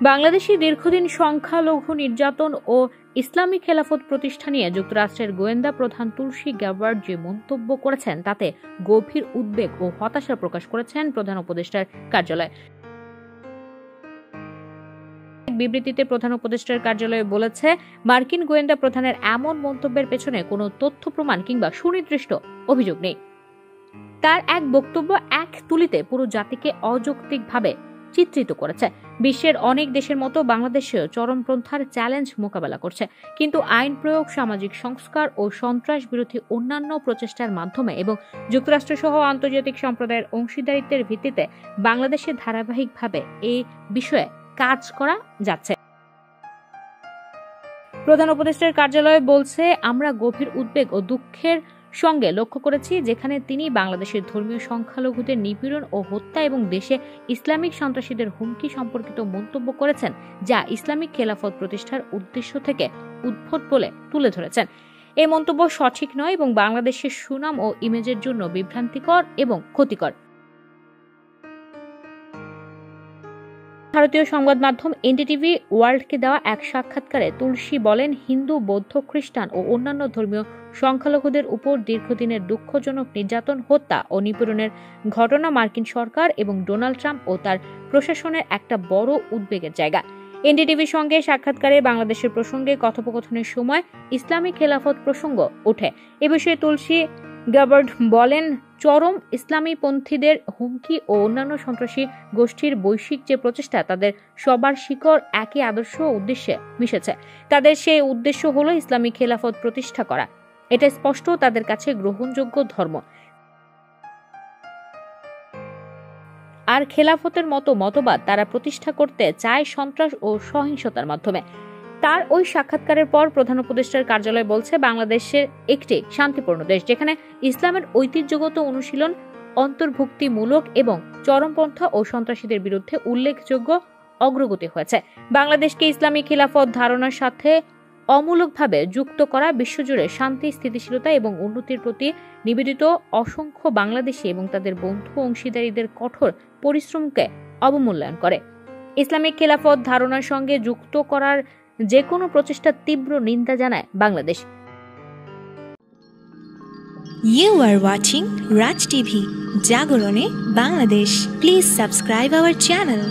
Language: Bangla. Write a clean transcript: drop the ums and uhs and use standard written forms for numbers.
বাংলাদেশে দীর্ঘদিন সংখ্যালঘু নির্যাতন ও ইসলামী খেলাফত প্রতিষ্ঠা নিয়ে যুক্তরাষ্ট্রের গোয়েন্দা প্রধান তুলসী গ্যাবার্ড যে মন্তব্য করেছেন তাতে গভীর উদ্বেগ ও হতাশা প্রকাশ করেছেন প্রধান উপদেষ্টার কার্যালয়। বিবৃতিতে প্রধান উপদেষ্টার কার্যালয় বলেছে, মার্কিন গোয়েন্দা প্রধানের এমন মন্তব্যের পেছনে কোনো তথ্য প্রমাণ কিংবা সুনির্দিষ্ট অভিযোগ নেই। তার এক বক্তব্য এক তুলিতে পুরো জাতিকে অযৌক্তিকভাবে চিত্রিত করেছে। বিশ্বের অনেক দেশের মতো বাংলাদেশেও চরমপন্থার চ্যালেঞ্জ মোকাবেলা করছে, কিন্তু আইন প্রয়োগ, সামাজিক সংস্কার ও সন্ত্রাস বিরোধী অন্যান্য প্রচেষ্টার মাধ্যমে এবং যুক্তরাষ্ট্রসহ আন্তর্জাতিক সম্প্রদায়ের অংশীদারিত্বের ভিত্তিতে বাংলাদেশে ধারাবাহিকভাবে এই বিষয়ে কাজ করা যাচ্ছে। প্রধান উপদেষ্টার কার্যালয় বলছে, আমরা গভীর উদ্বেগ ও দুঃখের সঙ্গে লক্ষ্য করেছি যেখানে তিনি বাংলাদেশের ধর্মীয় সংখ্যালঘুদের নিপীড়ন ও হত্যা এবং দেশে ইসলামিক সন্ত্রাসীদের হুমকি সম্পর্কিত মন্তব্য করেছেন, যা ইসলামিক খেলাফত প্রতিষ্ঠার উদ্দেশ্য থেকে উদ্ভট বলে তুলে ধরেছেন। এই মন্তব্য সঠিক নয় এবং বাংলাদেশের সুনাম ও ইমেজের জন্য বিভ্রান্তিকর এবং ক্ষতিকর। ভারতীয় সংবাদ মাধ্যম এনডিটিভি ওয়ার্ল্ডকে দেওয়া এক সাক্ষাৎকারে তুলসী বলেন, হিন্দু, বৌদ্ধ, খ্রিস্টান ও অন্যান্য ধর্মীয় সংখ্যালঘুদের উপর দীর্ঘদিনের দুঃখজনক নির্যাতন, হত্যা ও নিপীড়নের ঘটনা মার্কিন সরকার এবং ডোনাল্ড ট্রাম্প ও তার প্রশাসনের একটা বড় উদ্বেগের জায়গা। এনডিটিভির সঙ্গে সাক্ষাৎকারে বাংলাদেশের প্রসঙ্গে কথোপকথনের সময় ইসলামী খেলাফত প্রসঙ্গ ওঠে। এ বিষয়ে তুলসী গ্যাবার্ড বলেন, চরম ইসলামীপন্থীদের হুমকি ও অন্যান্য সন্ত্রাসী গোষ্ঠীর বৈশ্বিক যে প্রচেষ্টা, তাদের সবার শিকড় একই আদর্শ ও উদ্দেশ্যে মিশেছে। তাদের সেই উদ্দেশ্য হলো ইসলামী খেলাফত প্রতিষ্ঠা করা। এটা স্পষ্ট তাদের কাছে গ্রহণযোগ্য ধর্ম। আর খেলাফতের মতো মতবাদ তারা প্রতিষ্ঠা করতে চায় সন্ত্রাস ও সহিংসতার মাধ্যমে। তার ওই সাক্ষাৎকারের পর প্রধান উপদেষ্টার কার্যালয় বলছে, বাংলাদেশের একটি শান্তিপূর্ণ দেশ যেখানে ইসলামের ঐতিহ্যগত অনুশীলন অন্তর্ভুক্তিমূলক এবং চরমপন্থা ও সন্ত্রাসীদের বিরুদ্ধে উল্লেখযোগ্য অগ্রগতি হয়েছে। বাংলাদেশকে ইসলামী খিলাফত ধারণার সাথে অমূলকভাবে যুক্ত করা বিশ্বজুড়ে শান্তি, স্থিতিশীলতা এবং উন্নতির প্রতি নিবেদিত অসংখ্য বাংলাদেশী এবং তাদের বন্ধু অংশীদারীদের কঠোর পরিশ্রমকে অবমূল্যায়ন করে। ইসলামিক খেলাফত ধারণার সঙ্গে যুক্ত করার যে কোনো প্রচেষ্টার তীব্র নিন্দা জানায় Bangladesh. You are watching Raj TV, Jagorone, Bangladesh. Please subscribe our channel.